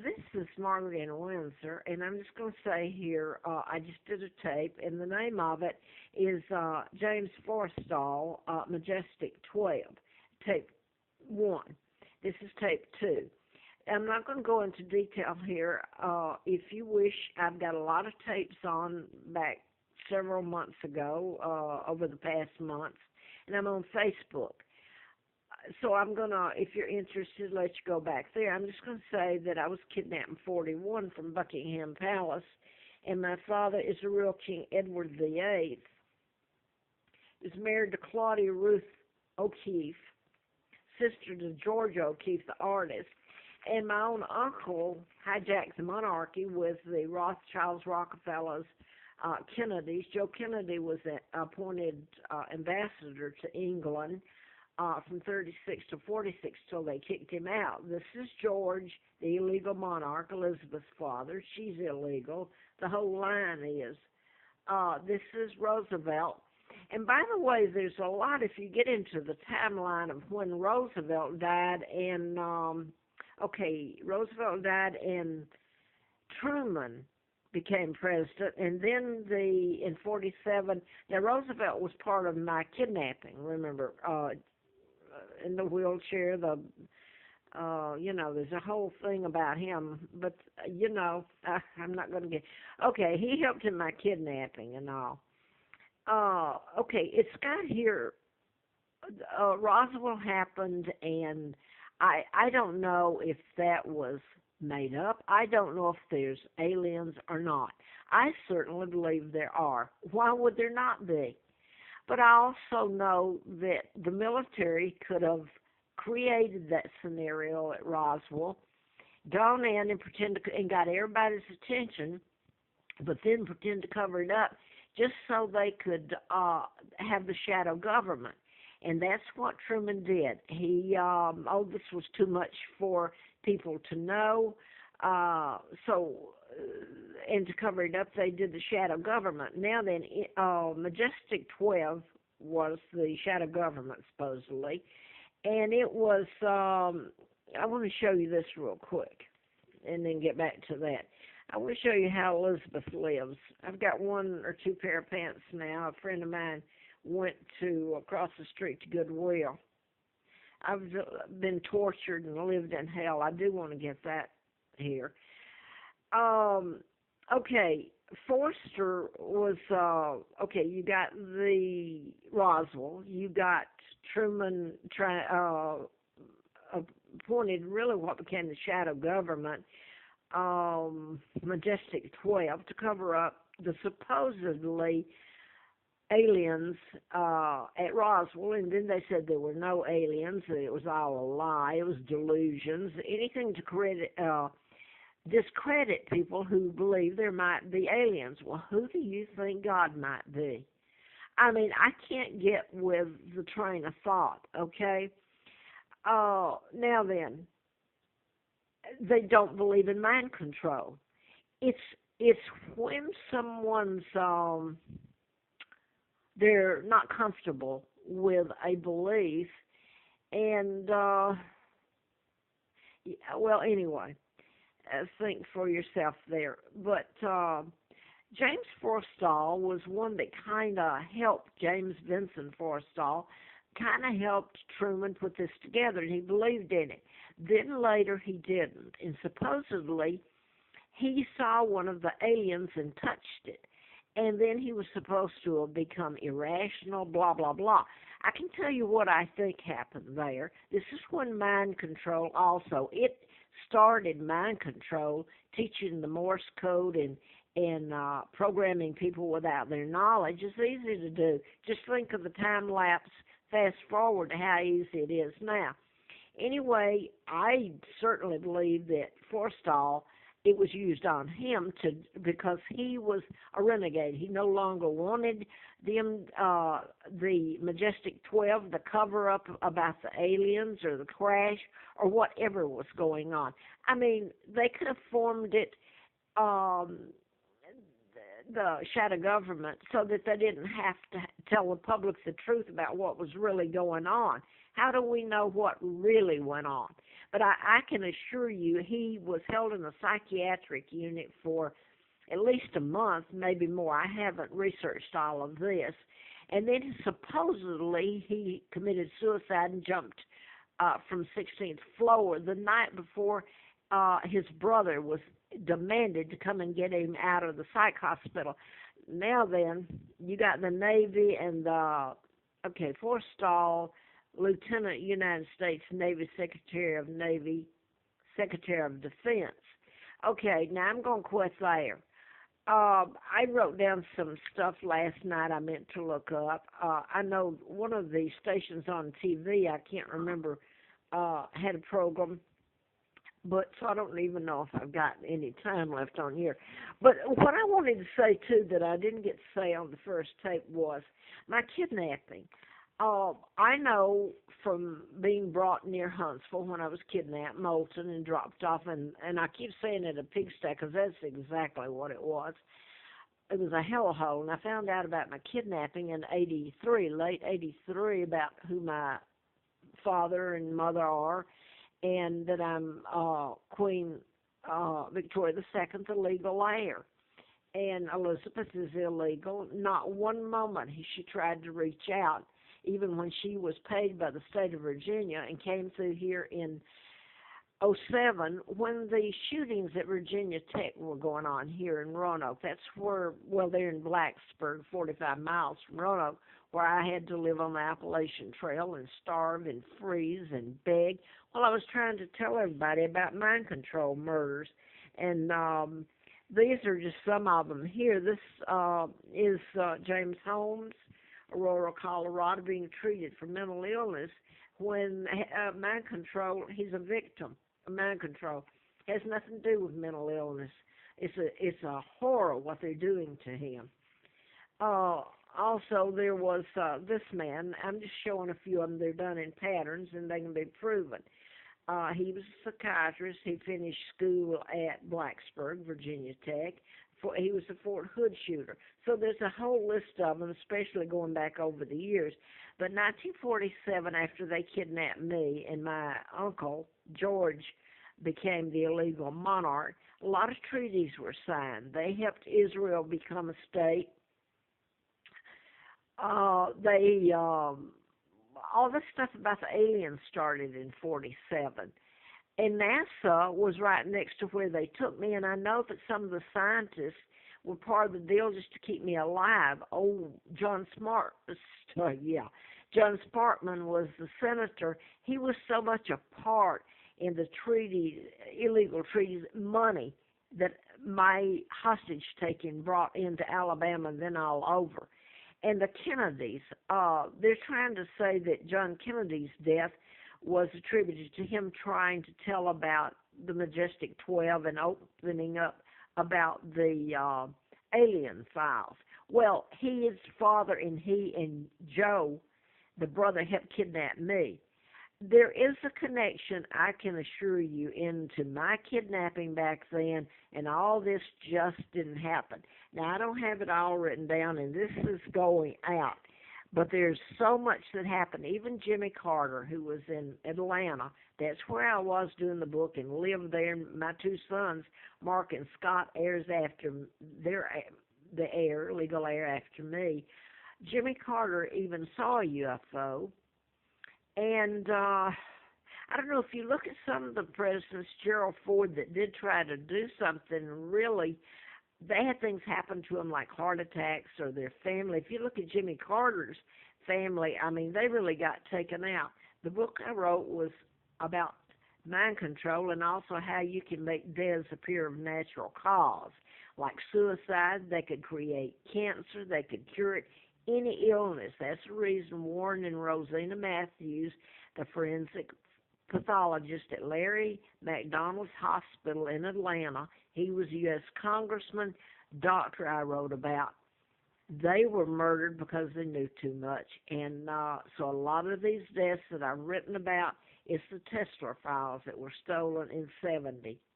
This is Margaret in Windsor, and I'm just going to say here, I just did a tape, and the name of it is James Forrestal, Majestic 12, tape 1. This is tape 2. I'm not going to go into detail here. If you wish, I've got a lot of tapes on back several months ago, over the past months, and I'm on Facebook. So I'm going to, if you're interested, let you go back there. I'm just going to say that I was kidnapped in 41 from Buckingham Palace, and my father is the real King Edward VIII. He was married to Claudia Ruth O'Keefe, sister to George O'Keefe, the artist. And my own uncle hijacked the monarchy with the Rothschilds, Rockefellers, Kennedys. Joe Kennedy was appointed ambassador to England from 36 to 46 till they kicked him out. This is George, the illegal monarch, Elizabeth's father. She's illegal. The whole line is. This is Roosevelt. And by the way, there's a lot, if you get into the timeline of when Roosevelt died, and, Roosevelt died and Truman became president, and then in 47, now Roosevelt was part of my kidnapping, remember, in the wheelchair, there's a whole thing about him, but, I'm not going to he helped in my kidnapping and all. It's got here, Roswell happened, and I don't know if that was made up. I don't know if there's aliens or not. I certainly believe there are. Why would there not be? But I also know that the military could have created that scenario at Roswell, gone in and and got everybody's attention, but then pretend to cover it up just so they could have the shadow government. And that's what Truman did. He, this was too much for people to know, and to cover it up, they did the shadow government. Now then, Majestic 12 was the shadow government, supposedly, and it was, I want to show you this real quick, and then get back to that. I want to show you how Elizabeth lives. I've got one or two pair of pants now. A friend of mine went to across the street to Goodwill. I've been tortured and lived in hell. I do want to get that here. Forrester was, you got the Roswell. You got Truman appointed really what became the shadow government, Majestic 12, to cover up the supposedly aliens at Roswell, and then they said there were no aliens, that it was all a lie, it was delusions, anything to discredit people who believe there might be aliens. Well, who do you think God might be? I mean, I can't get with the train of thought, okay? Now then, they don't believe in mind control. It's when someone's they're not comfortable with a belief, and anyway, think for yourself there. But James Forrestal was one that kind of helped James Vincent Forrestal, kind of helped Truman put this together, and he believed in it. Then later he didn't, and supposedly he saw one of the aliens and touched it. And then he was supposed to have become irrational, blah, blah, blah. I can tell you what I think happened there. This is when mind control also. It started mind control, teaching the Morse code and programming people without their knowledge. It's easy to do. Just think of the time lapse, fast forward to how easy it is now. Anyway, I certainly believe that Forrestal, it was used on him because he was a renegade. He no longer wanted them, the Majestic 12, the cover-up about the aliens or the crash or whatever was going on. I mean, they could have formed it, the shadow government, so that they didn't have to tell the public the truth about what was really going on. How do we know what really went on? But I can assure you he was held in a psychiatric unit for at least a month, maybe more. I haven't researched all of this. And then supposedly he committed suicide and jumped from 16th floor the night before his brother was demanded to come and get him out of the psych hospital. Now then, you got the Navy and Forrestal, Lieutenant United States Navy Secretary of Defense. Okay, now I'm going to quit there. I wrote down some stuff last night I meant to look up. I know one of the stations on TV, I can't remember, had a program, but so I don't even know if I've got any time left on here. But what I wanted to say, too, that I didn't get to say on the first tape was my kidnapping. I know from being brought near Huntsville when I was kidnapped, Moulton, and dropped off, and I keep saying it a pigsty because that's exactly what it was. It was a hellhole, and I found out about my kidnapping in late 83, about who my father and mother are, and that I'm Queen Victoria II, the legal heir. And Elizabeth is illegal. Not one moment she tried to reach out, even when she was paid by the state of Virginia and came through here in '07 when the shootings at Virginia Tech were going on here in Roanoke. That's where, well, they're in Blacksburg, 45 miles from Roanoke, where I had to live on the Appalachian Trail and starve and freeze and beg. Well, I was trying to tell everybody about mind control murders, and these are just some of them here. This is James Holmes, Aurora, Colorado, being treated for mental illness when mind control, he's a victim of mind control. Has nothing to do with mental illness. It's a horror what they're doing to him. Also, there was this man. I'm just showing a few of them. They're done in patterns, and they can be proven. He was a psychiatrist. He finished school at Blacksburg, Virginia Tech. He was a Fort Hood shooter. So there's a whole list of them, especially going back over the years. But 1947, after they kidnapped me and my uncle, George, became the illegal monarch, a lot of treaties were signed. They helped Israel become a state. All this stuff about the aliens started in 47. And NASA was right next to where they took me, and I know that some of the scientists were part of the deal just to keep me alive. Oh, John Sparkman was the senator. He was so much a part in the treaty, illegal treaties, money that my hostage taking brought into Alabama and then all over. And the Kennedys, they're trying to say that John Kennedy's death was attributed to him trying to tell about the Majestic 12 and opening up about the alien files. Well, his father and he and Joe, the brother, helped kidnap me. There is a connection, I can assure you, into my kidnapping back then, and all this just didn't happen. Now, I don't have it all written down, and this is going out, but there's so much that happened. Even Jimmy Carter, who was in Atlanta, that's where I was doing the book and lived there. My two sons, Mark and Scott, heirs after the legal heir after me. Jimmy Carter even saw a UFO. And I don't know, if you look at some of the presidents, Gerald Ford, that did try to do something, really, they had things happen to them like heart attacks or their family. If you look at Jimmy Carter's family, I mean, they really got taken out. The book I wrote was about mind control and also how you can make deaths appear of natural cause, like suicide. They could create cancer. They could cure it. Any illness. That's the reason Warren and Rosina Matthews, the forensic pathologist at Larry McDonald's Hospital in Atlanta, he was a U.S. congressman, doctor I wrote about, they were murdered because they knew too much. And so a lot of these deaths that I've written about is the Tesla files that were stolen in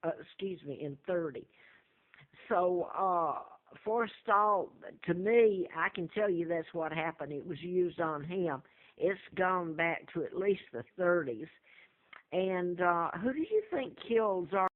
in 30. So, Forrestal, to me, I can tell you that's what happened. It was used on him. It's gone back to at least the 30s. And who do you think killed Czar